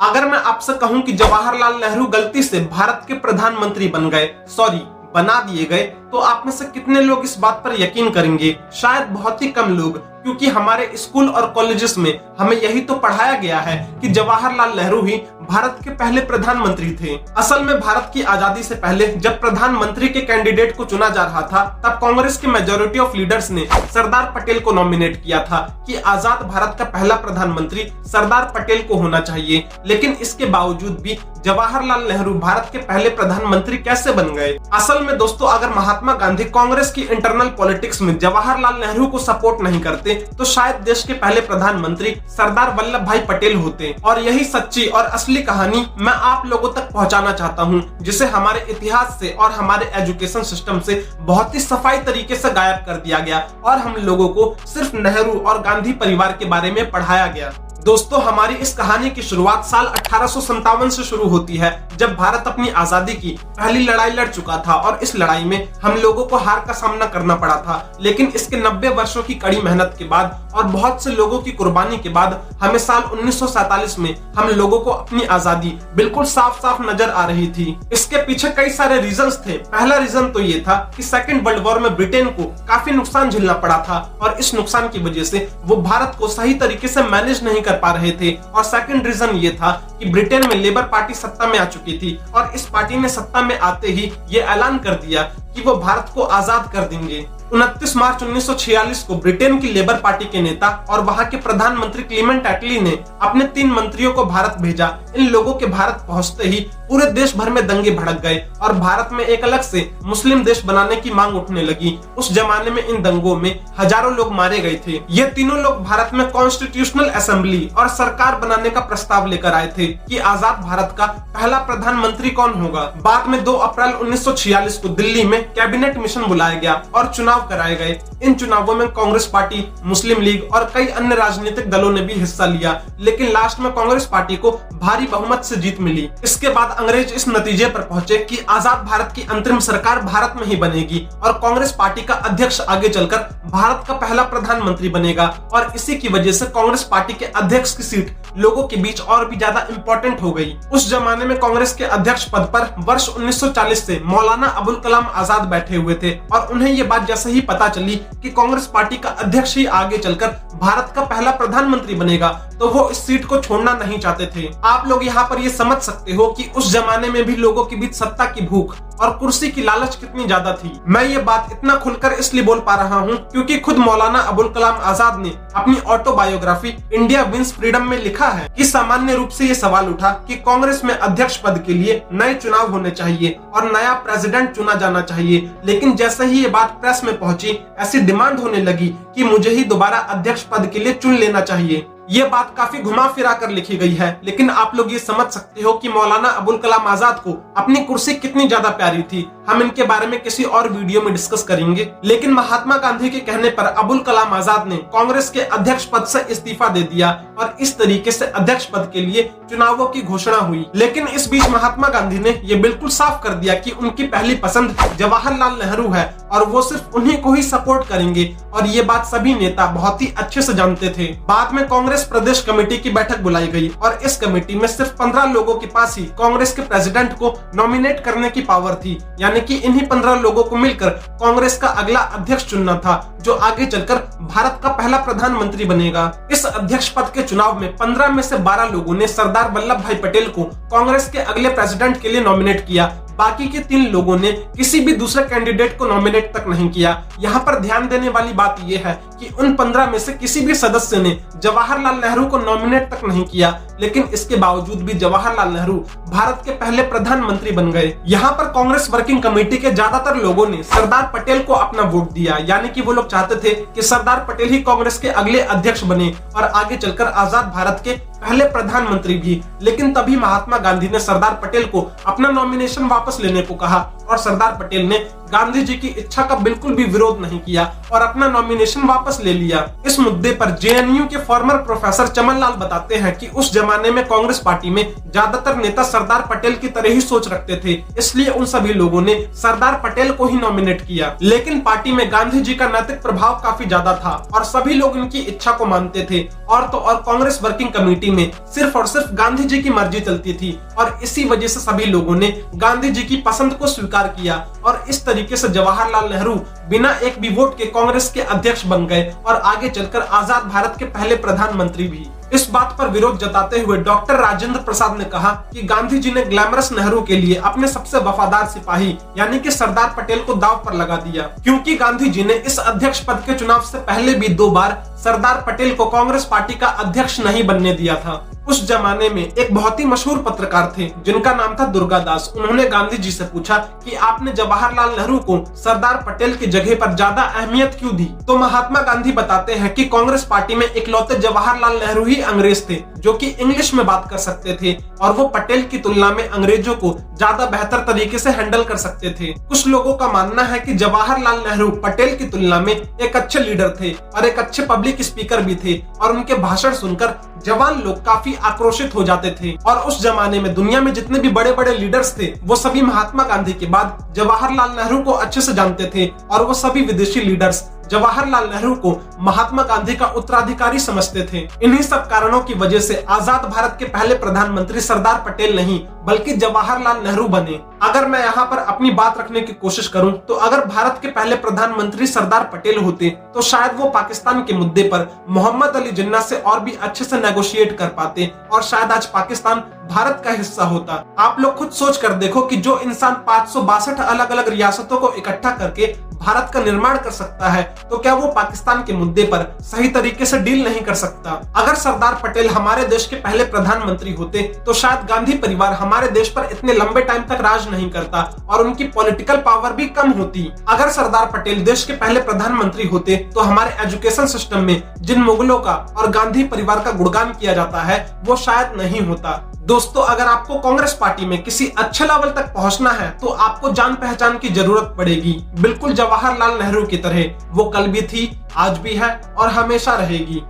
अगर मैं आपसे कहूं कि जवाहरलाल नेहरू गलती से भारत के प्रधानमंत्री बन गए, सॉरी बना दिए गए, तो आप में से कितने लोग इस बात पर यकीन करेंगे? शायद बहुत ही कम लोग, क्योंकि हमारे स्कूल और कॉलेजेस में हमें यही तो पढ़ाया गया है कि जवाहरलाल नेहरू ही भारत के पहले प्रधानमंत्री थे। असल में भारत की आजादी से पहले जब प्रधानमंत्री के कैंडिडेट को चुना जा रहा था, तब कांग्रेस के मेजॉरिटी ऑफ लीडर्स ने सरदार पटेल को नॉमिनेट किया था कि आजाद भारत का पहला प्रधानमंत्री सरदार पटेल को होना चाहिए। लेकिन इसके बावजूद भी जवाहरलाल नेहरू भारत के पहले प्रधानमंत्री कैसे बन गए? असल में दोस्तों, अगर महात्मा गांधी कांग्रेस की इंटरनल पॉलिटिक्स में जवाहरलाल नेहरू को सपोर्ट नहीं करते तो शायद देश के पहले प्रधानमंत्री सरदार वल्लभ भाई पटेल होते। और यही सच्ची और असली कहानी मैं आप लोगों तक पहुंचाना चाहता हूं, जिसे हमारे इतिहास से और हमारे एजुकेशन सिस्टम से बहुत ही सफाई तरीके से गायब कर दिया गया और हम लोगों को सिर्फ नेहरू और गांधी परिवार के बारे में पढ़ाया गया। दोस्तों, हमारी इस कहानी की शुरुआत साल 1857 से शुरू होती है, जब भारत अपनी आजादी की पहली लड़ाई लड़ चुका था और इस लड़ाई में हम लोगों को हार का सामना करना पड़ा था। लेकिन इसके 90 वर्षों की कड़ी मेहनत के बाद और बहुत से लोगों की कुर्बानी के बाद हमें साल 1947 में हम लोगों को अपनी आजादी बिल्कुल साफ साफ नजर आ रही थी। इसके पीछे कई सारे रीजंस थे। पहला रीजन तो ये था कि सेकेंड वर्ल्ड वॉर में ब्रिटेन को काफी नुकसान झेलना पड़ा था और इस नुकसान की वजह से वो भारत को सही तरीके से मैनेज नहीं कर पा रहे थे। और सेकंड रीजन ये था कि ब्रिटेन में लेबर पार्टी सत्ता में आ चुकी थी और इस पार्टी ने सत्ता में आते ही ये ऐलान कर दिया कि वो भारत को आजाद कर देंगे। 29 मार्च 1946 को ब्रिटेन की लेबर पार्टी के नेता और वहां के प्रधानमंत्री क्लीमेंट एटली ने अपने 3 मंत्रियों को भारत भेजा। इन लोगों के भारत पहुंचते ही पूरे देश भर में दंगे भड़क गए और भारत में एक अलग से मुस्लिम देश बनाने की मांग उठने लगी। उस जमाने में इन दंगों में हजारों लोग मारे गए थे। ये तीनों लोग भारत में कॉन्स्टिट्यूशनल असेंबली और सरकार बनाने का प्रस्ताव लेकर आए थे कि आजाद भारत का पहला प्रधानमंत्री कौन होगा। बाद में 2 अप्रैल 1946 को दिल्ली में कैबिनेट मिशन बुलाया गया और चुनाव कराए गए। इन चुनावों में कांग्रेस पार्टी, मुस्लिम लीग और कई अन्य राजनीतिक दलों ने भी हिस्सा लिया, लेकिन लास्ट में कांग्रेस पार्टी को भारी बहुमत से जीत मिली। इसके बाद अंग्रेज इस नतीजे पर पहुंचे कि आजाद भारत की अंतरिम सरकार भारत में ही बनेगी और कांग्रेस पार्टी का अध्यक्ष आगे चलकर भारत का पहला प्रधानमंत्री बनेगा। और इसी की वजह से कांग्रेस पार्टी के अध्यक्ष की सीट लोगों के बीच और भी ज्यादा इंपॉर्टेंट हो गई। उस जमाने में कांग्रेस के अध्यक्ष पद पर वर्ष 1940 से मौलाना अबुल कलाम आजाद बैठे हुए थे और उन्हें ये बात जैसे ही पता चली कि कांग्रेस पार्टी का अध्यक्ष ही आगे चलकर भारत का पहला प्रधानमंत्री बनेगा, तो वो इस सीट को छोड़ना नहीं चाहते थे। आप लोग यहाँ पर ये समझ सकते हो कि उस जमाने में भी लोगों के बीच सत्ता की भूख और कुर्सी की लालच कितनी ज्यादा थी। मैं ये बात इतना खुलकर इसलिए बोल पा रहा हूँ क्योंकि खुद मौलाना अबुल कलाम आजाद ने अपनी ऑटोबायोग्राफी इंडिया विंस फ्रीडम में लिखा है कि सामान्य रूप से ये सवाल उठा कि कांग्रेस में अध्यक्ष पद के लिए नए चुनाव होने चाहिए और नया प्रेसिडेंट चुना जाना चाहिए। लेकिन जैसे ही ये बात प्रेस में पहुंची, ऐसी डिमांड होने लगी कि मुझे ही दोबारा अध्यक्ष पद के लिए चुन लेना चाहिए। ये बात काफी घुमा फिरा कर लिखी गई है, लेकिन आप लोग ये समझ सकते हो कि मौलाना अबुल कलाम आजाद को अपनी कुर्सी कितनी ज्यादा प्यारी थी। हम इनके बारे में किसी और वीडियो में डिस्कस करेंगे। लेकिन महात्मा गांधी के कहने पर अबुल कलाम आजाद ने कांग्रेस के अध्यक्ष पद से इस्तीफा दे दिया और इस तरीके से अध्यक्ष पद के लिए चुनावों की घोषणा हुई। लेकिन इस बीच महात्मा गांधी ने ये बिल्कुल साफ कर दिया कि उनकी पहली पसंद जवाहरलाल नेहरू है और वो सिर्फ उन्हीं को ही सपोर्ट करेंगे और ये बात सभी नेता बहुत ही अच्छे से जानते थे। बाद में कांग्रेस प्रदेश कमेटी की बैठक बुलाई गई और इस कमेटी में सिर्फ 15 लोगों के पास ही कांग्रेस के प्रेसिडेंट को नॉमिनेट करने की पावर थी, यानी कि इन्हीं 15 लोगों को मिलकर कांग्रेस का अगला अध्यक्ष चुनना था, जो आगे चलकर भारत का पहला प्रधानमंत्री बनेगा। इस अध्यक्ष पद के चुनाव में 15 में से 12 लोगों ने सरदार वल्लभ भाई पटेल को कांग्रेस के अगले प्रेसिडेंट के लिए नॉमिनेट किया। बाकी के 3 लोगों ने किसी भी दूसरे कैंडिडेट को नॉमिनेट तक नहीं किया। यहाँ पर ध्यान देने वाली बात यह है कि उन 15 में से किसी भी सदस्य ने जवाहरलाल नेहरू को नॉमिनेट तक नहीं किया, लेकिन इसके बावजूद भी जवाहरलाल नेहरू भारत के पहले प्रधानमंत्री बन गए। यहाँ पर कांग्रेस वर्किंग कमेटी के ज्यादातर लोगों ने सरदार पटेल को अपना वोट दिया, यानी कि वो लोग चाहते थे कि सरदार पटेल ही कांग्रेस के अगले अध्यक्ष बने और आगे चलकर आजाद भारत के पहले प्रधानमंत्री भी। लेकिन तभी महात्मा गांधी ने सरदार पटेल को अपना नॉमिनेशन वापस लेने को कहा और सरदार पटेल ने गांधी जी की इच्छा का बिल्कुल भी विरोध नहीं किया और अपना नॉमिनेशन वापस ले लिया। इस मुद्दे पर जेएनयू के फॉर्मर प्रोफेसर चमन लाल बताते हैं कि उस जमाने में कांग्रेस पार्टी में ज्यादातर नेता सरदार पटेल की तरह ही सोच रखते थे, इसलिए उन सभी लोगों ने सरदार पटेल को ही नॉमिनेट किया। लेकिन पार्टी में गांधी जी का नैतिक प्रभाव काफी ज्यादा था और सभी लोग इनकी इच्छा को मानते थे और तो और कांग्रेस वर्किंग कमेटी में सिर्फ और सिर्फ गांधी जी की मर्जी चलती थी और इसी वजह से सभी लोगों ने गांधी जी की पसंद को स्वीकार किया और इस तरीके से जवाहरलाल नेहरू बिना एक भी वोट के कांग्रेस के अध्यक्ष बन गए और आगे चलकर आजाद भारत के पहले प्रधानमंत्री भी। इस बात पर विरोध जताते हुए डॉक्टर राजेंद्र प्रसाद ने कहा कि गांधी जी ने ग्लैमरस नेहरू के लिए अपने सबसे वफादार सिपाही यानी कि सरदार पटेल को दांव पर लगा दिया, क्योंकि गांधी जी ने इस अध्यक्ष पद के चुनाव से पहले भी 2 बार सरदार पटेल को कांग्रेस पार्टी का अध्यक्ष नहीं बनने दिया था। उस जमाने में एक बहुत ही मशहूर पत्रकार थे जिनका नाम था दुर्गादास। उन्होंने गांधी जी से पूछा कि आपने जवाहरलाल नेहरू को सरदार पटेल की जगह पर ज्यादा अहमियत क्यों दी? तो महात्मा गांधी बताते हैं कि कांग्रेस पार्टी में इकलौते जवाहरलाल नेहरू ही अंग्रेज थे जो कि इंग्लिश में बात कर सकते थे और वो पटेल की तुलना में अंग्रेजों को ज्यादा बेहतर तरीके से हैंडल कर सकते थे। कुछ लोगों का मानना है कि जवाहरलाल नेहरू पटेल की तुलना में एक अच्छे लीडर थे और एक अच्छे पब्लिक स्पीकर भी थे और उनके भाषण सुनकर जवान लोग काफी आक्रोशित हो जाते थे। और उस जमाने में दुनिया में जितने भी बड़े बड़े लीडर्स थे वो सभी महात्मा गांधी के बाद जवाहरलाल नेहरू को अच्छे से जानते थे और वो सभी विदेशी लीडर्स जवाहरलाल नेहरू को महात्मा गांधी का उत्तराधिकारी समझते थे। इन्हीं सब कारणों की वजह से आजाद भारत के पहले प्रधानमंत्री सरदार पटेल नहीं बल्कि जवाहरलाल नेहरू बने। अगर मैं यहाँ पर अपनी बात रखने की कोशिश करूं तो अगर भारत के पहले प्रधानमंत्री सरदार पटेल होते तो शायद वो पाकिस्तान के मुद्दे पर मोहम्मद अली जिन्ना से और भी अच्छे से नेगोशिएट कर पाते और शायद आज पाकिस्तान भारत का हिस्सा होता। आप लोग खुद सोच कर देखो कि जो इंसान 562 अलग अलग रियासतों को इकट्ठा करके भारत का निर्माण कर सकता है तो क्या वो पाकिस्तान के मुद्दे पर सही तरीके से डील नहीं कर सकता? अगर सरदार पटेल हमारे देश के पहले प्रधानमंत्री होते तो शायद गांधी परिवार हमारे देश पर इतने लंबे टाइम तक राज नहीं करता और उनकी पॉलिटिकल पावर भी कम होती। अगर सरदार पटेल देश के पहले प्रधानमंत्री होते तो हमारे एजुकेशन सिस्टम में जिन मुगलों का और गांधी परिवार का गुणगान किया जाता है वो शायद नहीं होता। दोस्तों, अगर आपको कांग्रेस पार्टी में किसी अच्छे लेवल तक पहुंचना है तो आपको जान पहचान की जरूरत पड़ेगी, बिल्कुल जवाहरलाल नेहरू की तरह। वो कल भी थी, आज भी है और हमेशा रहेगी।